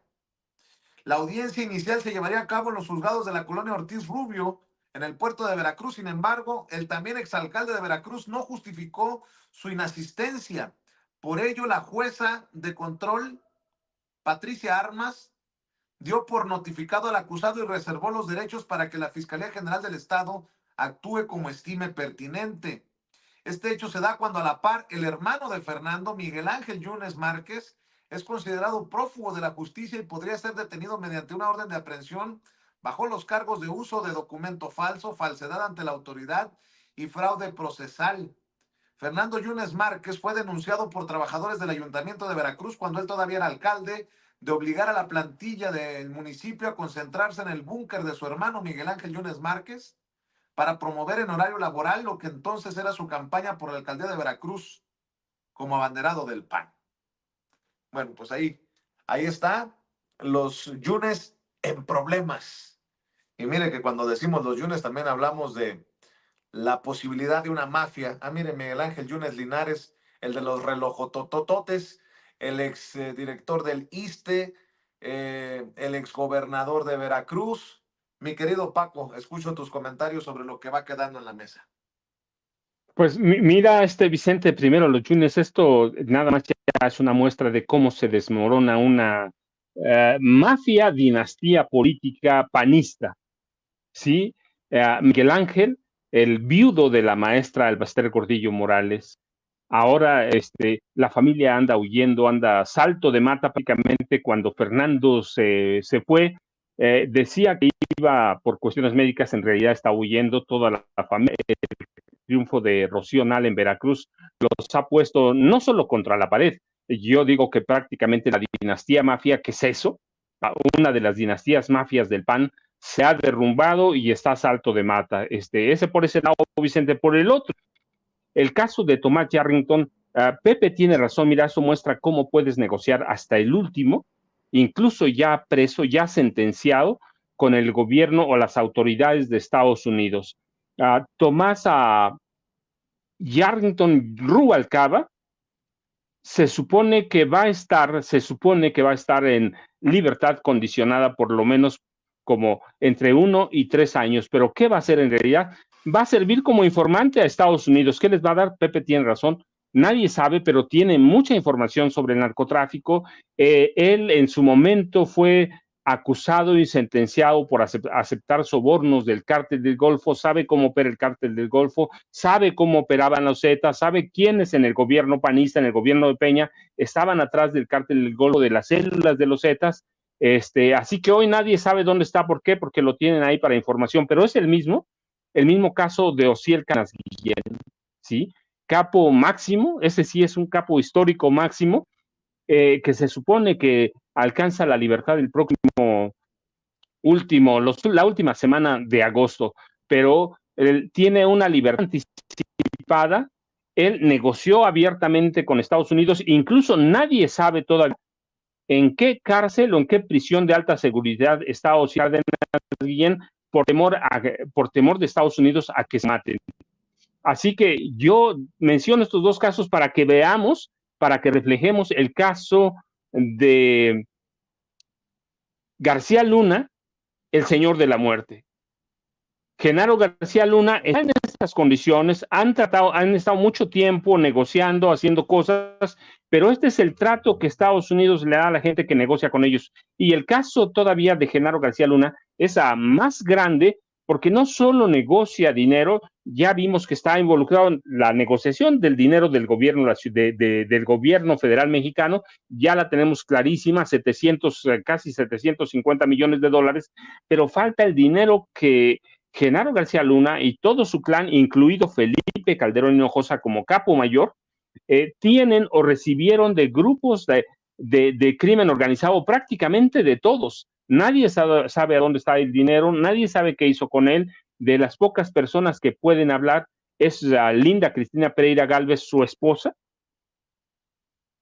La audiencia inicial se llevaría a cabo en los juzgados de la colonia Ortiz Rubio, en el puerto de Veracruz. Sin embargo, el también exalcalde de Veracruz no justificó su inasistencia. Por ello, la jueza de control, Patricia Armas, dio por notificado al acusado y reservó los derechos para que la Fiscalía General del Estado actúe como estime pertinente. Este hecho se da cuando a la par el hermano de Fernando, Miguel Ángel Yunes Márquez, es considerado prófugo de la justicia y podría ser detenido mediante una orden de aprehensión bajo los cargos de uso de documento falso, falsedad ante la autoridad y fraude procesal. Fernando Yunes Márquez fue denunciado por trabajadores del Ayuntamiento de Veracruz cuando él todavía era alcalde de obligar a la plantilla del municipio a concentrarse en el búnker de su hermano Miguel Ángel Yunes Márquez para promover en horario laboral lo que entonces era su campaña por la alcaldía de Veracruz como abanderado del PAN. Bueno, pues ahí está, los Yunes en problemas. Y mire que cuando decimos los Yunes también hablamos de la posibilidad de una mafia. Mire, Miguel Ángel Yunes Linares, el de los relojotototes, el ex director del ISSSTE, el ex gobernador de Veracruz. Mi querido Paco, escucho tus comentarios sobre lo que va quedando en la mesa. Pues mira, Vicente, primero los Yunes, esto nada más ya es una muestra de cómo se desmorona una mafia, dinastía política panista, ¿sí? Miguel Ángel, el viudo de la maestra Albaster Gordillo Morales. Ahora la familia anda huyendo, anda salto de mata prácticamente. Cuando Fernando se fue, decía que iba por cuestiones médicas, en realidad está huyendo. Toda la familia. El triunfo de Rocío Nale en Veracruz los ha puesto no solo contra la pared. Yo digo que prácticamente la dinastía mafia, ¿qué es eso? Una de las dinastías mafias del PAN se ha derrumbado y está a salto de mata. Ese por ese lado, Vicente. Por el otro, el caso de Tomás Yarrington, Pepe tiene razón. Mira, eso muestra cómo puedes negociar hasta el último, incluso ya preso, ya sentenciado, con el gobierno o las autoridades de Estados Unidos. Tomás Yarrington Rubalcaba se supone que va a estar en libertad condicionada por lo menos como entre 1 y 3 años. Pero ¿qué va a hacer en realidad? Va a servir como informante a Estados Unidos. ¿Qué les va a dar? Pepe tiene razón. Nadie sabe, pero tiene mucha información sobre el narcotráfico. Él en su momento fue acusado y sentenciado por aceptar sobornos del cártel del Golfo, sabe cómo opera el cártel del Golfo, sabe cómo operaban los Zetas, sabe quiénes en el gobierno panista, en el gobierno de Peña, estaban atrás del cártel del Golfo, de las células de los Zetas. Así que hoy nadie sabe dónde está. ¿Por qué? Porque lo tienen ahí para información, pero es el mismo caso de Osiel Canas Guillén, ¿sí? Capo máximo, ese sí es un capo histórico máximo, que se supone que alcanza la libertad el próximo la última semana de agosto, pero él tiene una libertad anticipada. Él negoció abiertamente con Estados Unidos, incluso nadie sabe todavía en qué cárcel o en qué prisión de alta seguridad está Osiel Cárdenas Guillén por temor de Estados Unidos a que se maten. Así que yo menciono estos dos casos para que veamos, para que reflejemos el caso de García Luna, el señor de la muerte. Genaro García Luna está en estas condiciones, han estado mucho tiempo negociando, haciendo cosas, pero este es el trato que Estados Unidos le da a la gente que negocia con ellos. Y el caso todavía de Genaro García Luna es más grande, porque no solo negocia dinero, ya vimos que está involucrado en la negociación del dinero del gobierno, del gobierno federal mexicano, ya la tenemos clarísima, casi 750 millones de dólares, pero falta el dinero que Genaro García Luna y todo su clan, incluido Felipe Calderón Hinojosa como capo mayor, tienen o recibieron de grupos de crimen organizado, prácticamente de todos. Nadie sabe a dónde está el dinero, nadie sabe qué hizo con él. De las pocas personas que pueden hablar es Linda Cristina Pereira Gálvez, su esposa,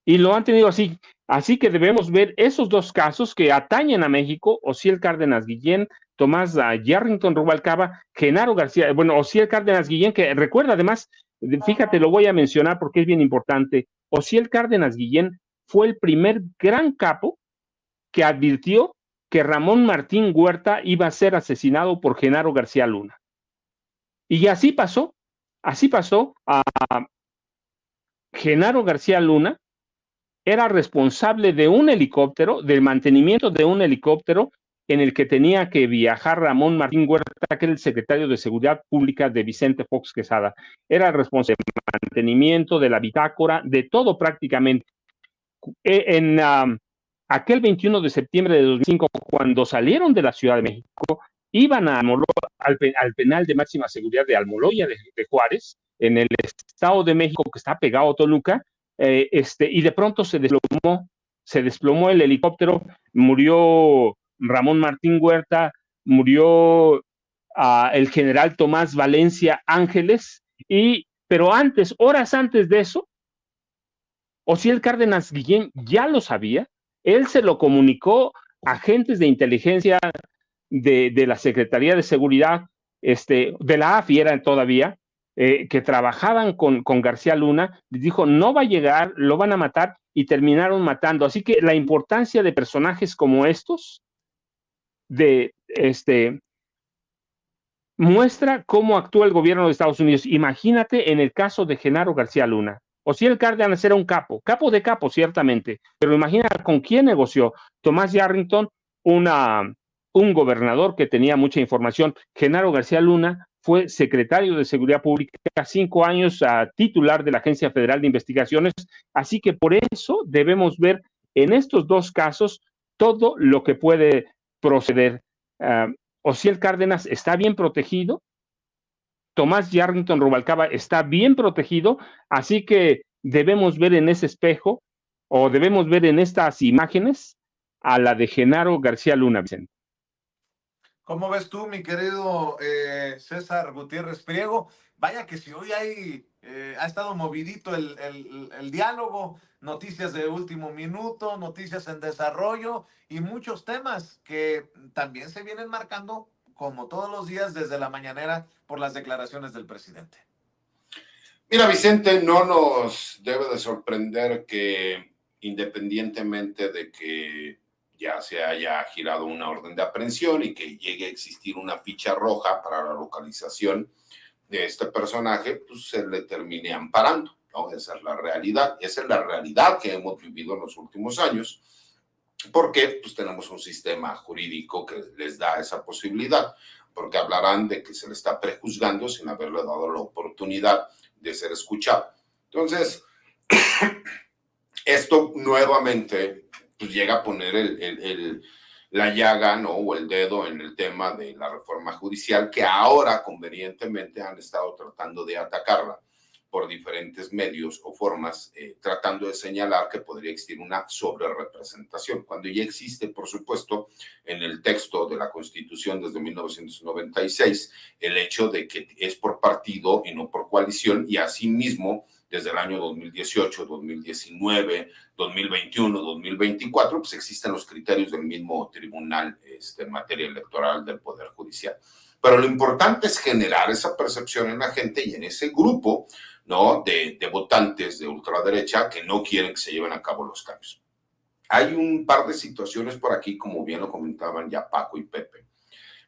y lo han tenido así. Así que debemos ver esos dos casos que atañen a México: Osiel Cárdenas Guillén, Tomás Yarrington Rubalcaba, Genaro García, Osiel Cárdenas Guillén, que recuerda además, fíjate, lo voy a mencionar porque es bien importante. Osiel Cárdenas Guillén fue el primer gran capo que advirtió que Ramón Martín Huerta iba a ser asesinado por Genaro García Luna. Y así pasó. Genaro García Luna era responsable de un helicóptero, del mantenimiento de un helicóptero en el que tenía que viajar Ramón Martín Huerta, que era el secretario de Seguridad Pública de Vicente Fox Quesada. Era responsable del mantenimiento, de la bitácora, de todo prácticamente. En aquel 21 de septiembre de 2005, cuando salieron de la Ciudad de México, iban a al penal de máxima seguridad de Almoloya de Juárez, en el Estado de México, que está pegado a Toluca, y de pronto se desplomó el helicóptero, murió Ramón Martín Huerta, murió el general Tomás Valencia Ángeles, pero horas antes de eso, Osiel Cárdenas Guillén ya lo sabía. Él se lo comunicó a agentes de inteligencia de la Secretaría de Seguridad, de la AFI era todavía, que trabajaban con García Luna. Les dijo: no va a llegar, lo van a matar, y terminaron matando. Así que la importancia de personajes como estos, muestra cómo actúa el gobierno de Estados Unidos. Imagínate en el caso de Genaro García Luna. Osiel Cárdenas era un capo de capo, ciertamente, pero imagina con quién negoció. Tomás Yarrington, un gobernador que tenía mucha información. Genaro García Luna fue secretario de Seguridad Pública, 5 años titular de la Agencia Federal de Investigaciones, así que por eso debemos ver en estos dos casos todo lo que puede proceder. Osiel Cárdenas está bien protegido, Tomás Yarrington Rubalcaba está bien protegido, así que debemos ver en ese espejo o debemos ver en estas imágenes a la de Genaro García Luna, Vicente. ¿Cómo ves tú, mi querido César Gutiérrez Priego? Vaya que si hoy ha estado movidito el diálogo, noticias de último minuto, noticias en desarrollo y muchos temas que también se vienen marcando como todos los días desde la mañanera por las declaraciones del presidente. Mira, Vicente, no nos debe de sorprender que independientemente de que ya se haya girado una orden de aprehensión y que llegue a existir una ficha roja para la localización de este personaje, pues se le termine amparando, ¿no? Esa es la realidad que hemos vivido en los últimos años, porque pues tenemos un sistema jurídico que les da esa posibilidad, porque hablarán de que se le está prejuzgando sin haberle dado la oportunidad de ser escuchado. Entonces, esto nuevamente pues llega a poner la llaga, ¿no? O el dedo en el tema de la reforma judicial, que ahora convenientemente han estado tratando de atacarla por diferentes medios o formas, tratando de señalar que podría existir una sobrerepresentación, cuando ya existe, por supuesto, en el texto de la Constitución desde 1996, el hecho de que es por partido y no por coalición, y asimismo, desde el año 2018, 2019, 2021, 2024, pues existen los criterios del mismo tribunal en materia electoral del Poder Judicial. Pero lo importante es generar esa percepción en la gente y en ese grupo, ¿no? de votantes de ultraderecha que no quieren que se lleven a cabo los cambios. Hay un par de situaciones por aquí, como bien lo comentaban ya Paco y Pepe,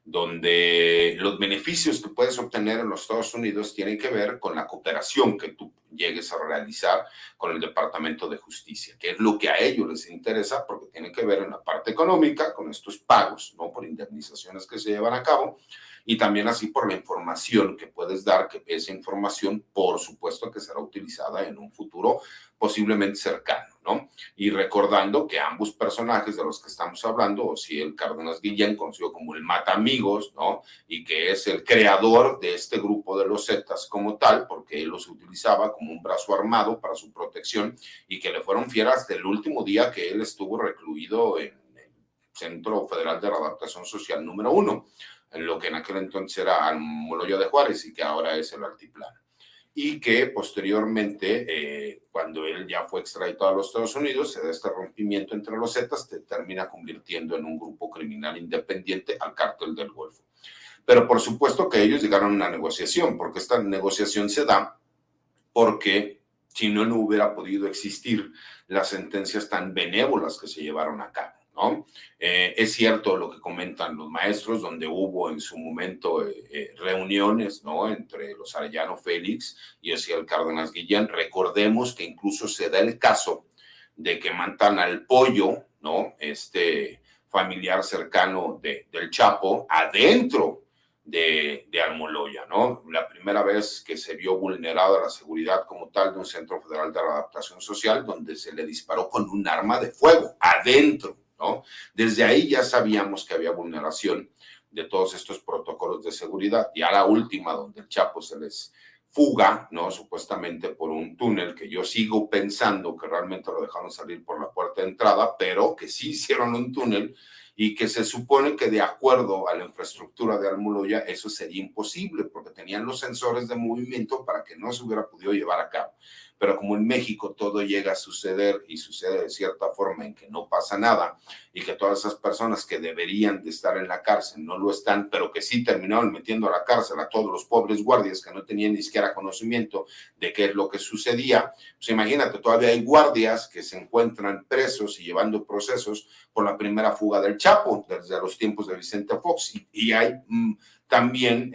donde los beneficios que puedes obtener en los Estados Unidos tienen que ver con la cooperación que tú llegues a realizar con el Departamento de Justicia, que es lo que a ellos les interesa, porque tiene que ver en la parte económica con estos pagos, ¿no? Por indemnizaciones que se llevan a cabo, y también así por la información que puedes dar, que esa información, por supuesto, que será utilizada en un futuro posiblemente cercano, ¿no? Y recordando que ambos personajes de los que estamos hablando, Osiel Cárdenas Guillén, conocido como el Matamigos, ¿no? Y que es el creador de este grupo de los Zetas como tal, porque él los utilizaba como un brazo armado para su protección y que le fueron fieras hasta el último día que él estuvo recluido en el Centro Federal de Readaptación Social número 1, en lo que en aquel entonces era Almoloya de Juárez y que ahora es el Altiplano. Y que posteriormente, cuando él ya fue extraditado a los Estados Unidos, se da este rompimiento entre los Zetas, se termina convirtiendo en un grupo criminal independiente al Cártel del Golfo. Pero por supuesto que ellos llegaron a una negociación, porque esta negociación se da porque si no, no hubiera podido existir las sentencias tan benévolas que se llevaron a cabo, ¿no? Es cierto lo que comentan los maestros, donde hubo en su momento reuniones, ¿no? Entre los Arellano Félix y Osiel Cárdenas Guillén. Recordemos que incluso se da el caso de que matan al Pollo, ¿no? Familiar cercano del Chapo, adentro de Almoloya, ¿no? La primera vez que se vio vulnerada la seguridad como tal de un Centro Federal de Readaptación Social, donde se le disparó con un arma de fuego adentro, ¿no? Desde ahí ya sabíamos que había vulneración de todos estos protocolos de seguridad. Y a la última, donde el Chapo se les fuga, ¿no? Supuestamente por un túnel, que yo sigo pensando que realmente lo dejaron salir por la puerta de entrada, pero que sí hicieron un túnel y que se supone que de acuerdo a la infraestructura de Almoloya eso sería imposible porque tenían los sensores de movimiento para que no se hubiera podido llevar a cabo. Pero como en México todo llega a suceder y sucede de cierta forma en que no pasa nada y que todas esas personas que deberían de estar en la cárcel no lo están, pero que sí terminaron metiendo a la cárcel a todos los pobres guardias que no tenían ni siquiera conocimiento de qué es lo que sucedía, pues imagínate, todavía hay guardias que se encuentran presos y llevando procesos por la primera fuga del Chapo desde los tiempos de Vicente Fox y hay también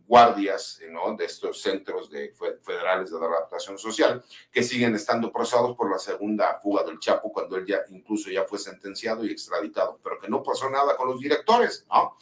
guardias, ¿no?, de estos centros federales de adaptación social, que siguen estando procesados por la segunda fuga del Chapo, cuando él ya incluso ya fue sentenciado y extraditado, pero que no pasó nada con los directores, ¿no?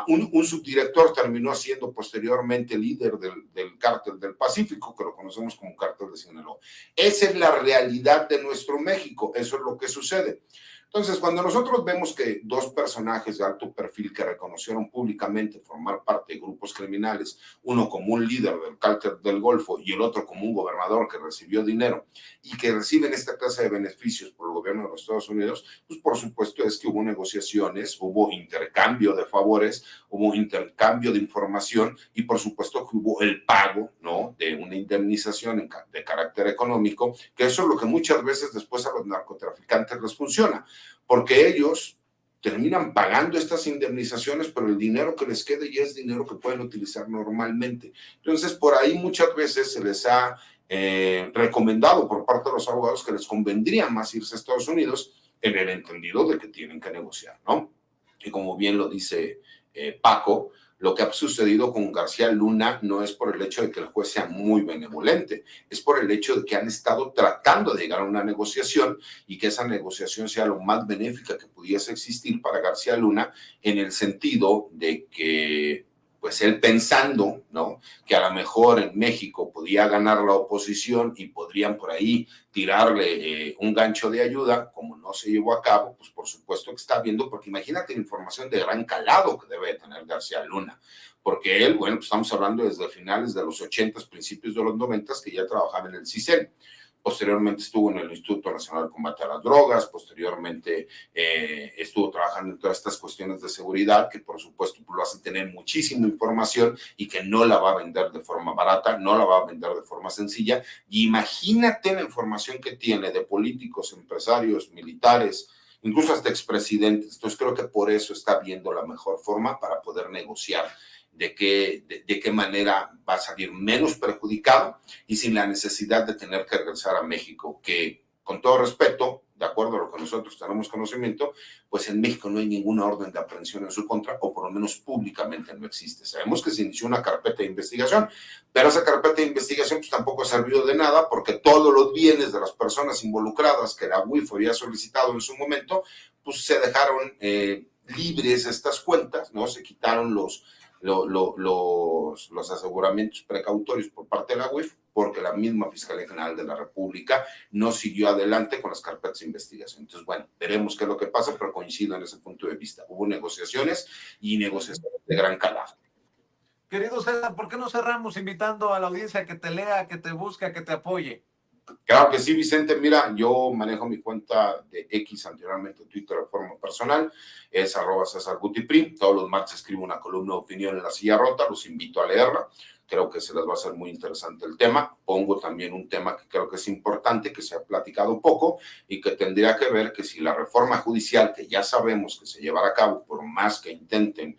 Un subdirector terminó siendo posteriormente líder del cártel del Pacífico, que lo conocemos como cártel de Sinaloa. Esa es la realidad de nuestro México, eso es lo que sucede. Entonces, cuando nosotros vemos que dos personajes de alto perfil que reconocieron públicamente formar parte de grupos criminales, uno como un líder del cártel del Golfo y el otro como un gobernador que recibió dinero y que reciben esta clase de beneficios por el gobierno de los Estados Unidos, pues por supuesto es que hubo negociaciones, hubo intercambio de favores, hubo intercambio de información y por supuesto que hubo el pago, ¿no?, de una indemnización de carácter económico, que eso es lo que muchas veces después a los narcotraficantes les funciona, porque ellos terminan pagando estas indemnizaciones, pero el dinero que les quede ya es dinero que pueden utilizar normalmente. Entonces, por ahí muchas veces se les ha recomendado por parte de los abogados que les convendría más irse a Estados Unidos en el entendido de que tienen que negociar, ¿no? Y como bien lo dice Paco, lo que ha sucedido con García Luna no es por el hecho de que el juez sea muy benevolente, es por el hecho de que han estado tratando de llegar a una negociación y que esa negociación sea lo más benéfica que pudiese existir para García Luna, en el sentido de que pues él pensando, ¿no?, que a lo mejor en México podía ganar la oposición y podrían por ahí tirarle un gancho de ayuda, como no se llevó a cabo, pues por supuesto que está viendo, porque imagínate la información de gran calado que debe tener García Luna, porque él, bueno, pues estamos hablando desde finales de los 80s, principios de los 90s, que ya trabajaba en el CISEN. Posteriormente estuvo en el Instituto Nacional de Combate a las Drogas, posteriormente estuvo trabajando en todas estas cuestiones de seguridad, que por supuesto lo hacen tener muchísima información y que no la va a vender de forma barata, no la va a vender de forma sencilla. Y imagínate la información que tiene de políticos, empresarios, militares, incluso hasta expresidentes. Entonces creo que por eso está viendo la mejor forma para poder negociar de qué manera va a salir menos perjudicado y sin la necesidad de tener que regresar a México, que con todo respeto, de acuerdo a lo que nosotros tenemos conocimiento, pues en México no hay ninguna orden de aprehensión en su contra, o por lo menos públicamente no existe. Sabemos que se inició una carpeta de investigación, pero esa carpeta de investigación pues tampoco ha servido de nada, porque todos los bienes de las personas involucradas que la UIF había solicitado en su momento, pues se dejaron libres estas cuentas, ¿no? Se quitaron los aseguramientos precautorios por parte de la UIF, porque la misma Fiscalía General de la República no siguió adelante con las carpetas de investigación. Entonces, bueno, veremos qué es lo que pasa, pero coincido en ese punto de vista. Hubo negociaciones y negociaciones de gran calado. Querido César, ¿por qué no cerramos invitando a la audiencia a que te lea, que te busque, a que te apoye? Claro que sí, Vicente. Mira, yo manejo mi cuenta de X, anteriormente Twitter, de forma personal, es @CésarGutiPri. Todos los martes escribo una columna de opinión en La Silla Rota, los invito a leerla. Creo que se les va a hacer muy interesante el tema. Pongo también un tema que creo que es importante, que se ha platicado poco y que tendría que ver que si la reforma judicial, que ya sabemos que se llevará a cabo, por más que intenten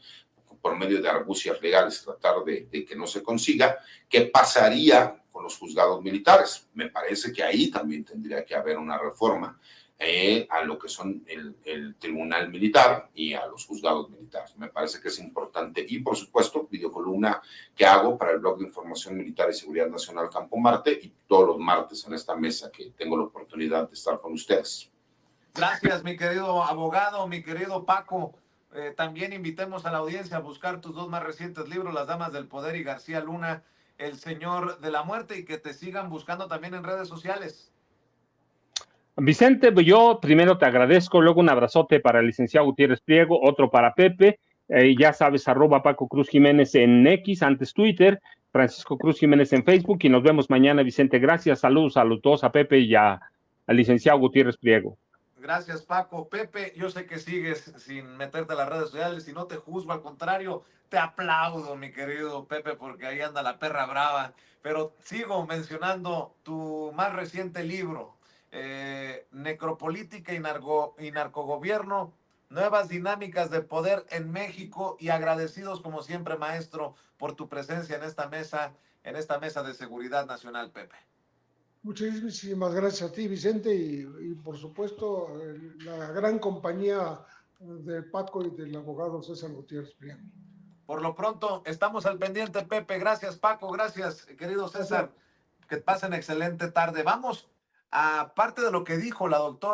por medio de argucias legales tratar de que no se consiga, ¿qué pasaría con los juzgados militares? Me parece que ahí también tendría que haber una reforma a lo que son el tribunal militar y a los juzgados militares. Me parece que es importante. Y por supuesto, videocolumna que hago para el blog de Información Militar y Seguridad Nacional Campo Marte, y todos los martes en esta mesa que tengo la oportunidad de estar con ustedes. Gracias, mi querido abogado, mi querido Paco. También invitemos a la audiencia a buscar tus dos más recientes libros, Las Damas del Poder y García Luna, El Señor de la Muerte, y que te sigan buscando también en redes sociales. Vicente, yo primero te agradezco, luego un abrazote para el licenciado Gutiérrez Priego, otro para Pepe, ya sabes, @Paco Cruz Jiménez en X, antes Twitter, Francisco Cruz Jiménez en Facebook, y nos vemos mañana, Vicente. Gracias, saludos a los dos, a Pepe y al licenciado Gutiérrez Priego. Gracias, Paco. Pepe, yo sé que sigues sin meterte a las redes sociales y no te juzgo, al contrario, te aplaudo, mi querido Pepe, porque ahí anda la perra brava. Pero sigo mencionando tu más reciente libro, Necropolítica y Narcogobierno, Nuevas Dinámicas de Poder en México, y agradecidos como siempre, maestro, por tu presencia en esta mesa de seguridad nacional, Pepe. Muchísimas gracias a ti, Vicente, y por supuesto la gran compañía del Paco y del abogado César Gutiérrez Priego. Por lo pronto, estamos al pendiente, Pepe. Gracias, Paco. Gracias, querido César. Que pasen excelente tarde. Vamos a parte de lo que dijo la doctora.